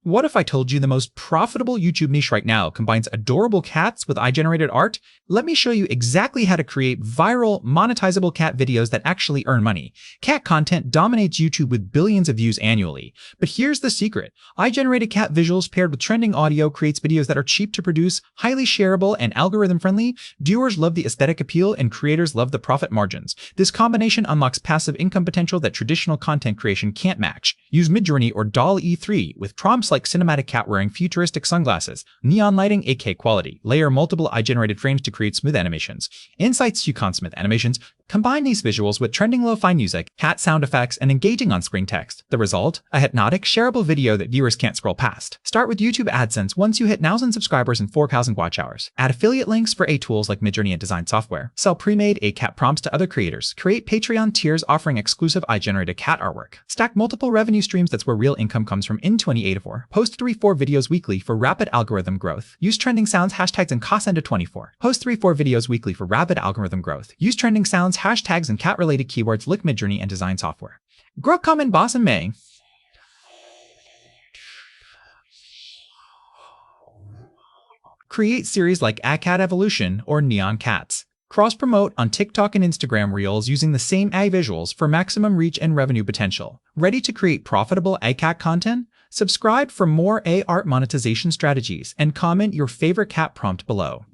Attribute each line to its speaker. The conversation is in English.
Speaker 1: What if I told you the most profitable YouTube niche right now combines adorable cats with AI-generated art? Let me show you exactly how to create viral, monetizable cat videos that actually earn money. Cat content dominates YouTube with billions of views annually. But here's the secret. AI-generated cat visuals paired with trending audio creates videos that are cheap to produce, highly shareable, and algorithm-friendly. Viewers love the aesthetic appeal, and creators love the profit margins. This combination unlocks passive income potential that traditional content creation can't match. Use Midjourney or DALL-E 3 with prompts like cinematic cat wearing futuristic sunglasses, neon lighting 8K quality, layer multiple AI-generated frames to create smooth animations. Insights to Consmith animations. Combine these visuals with trending lo-fi music, cat sound effects, and engaging on-screen text. The result? A hypnotic, shareable video that viewers can't scroll past. Start with YouTube AdSense once you hit 1,000 subscribers and 4,000 watch hours. Add affiliate links for tools like Midjourney and design software. Sell pre-made cat prompts to other creators. Create Patreon tiers offering exclusive AI-generated cat artwork. Stack multiple revenue streams. That's where real income comes from in 2084. Post 3-4 videos weekly for rapid algorithm growth. Use trending sounds, hashtags, and cost into 24. Post 3-4 videos weekly for rapid algorithm growth. Use trending sounds, hashtags, and cat-related keywords like Midjourney and design software. Grow, comment, boss, and May. Create series like A Cat Evolution or Neon Cats. Cross-promote on TikTok and Instagram Reels using the same AI visuals for maximum reach and revenue potential. Ready to create profitable cat content? Subscribe for more art monetization strategies and comment your favorite cat prompt below.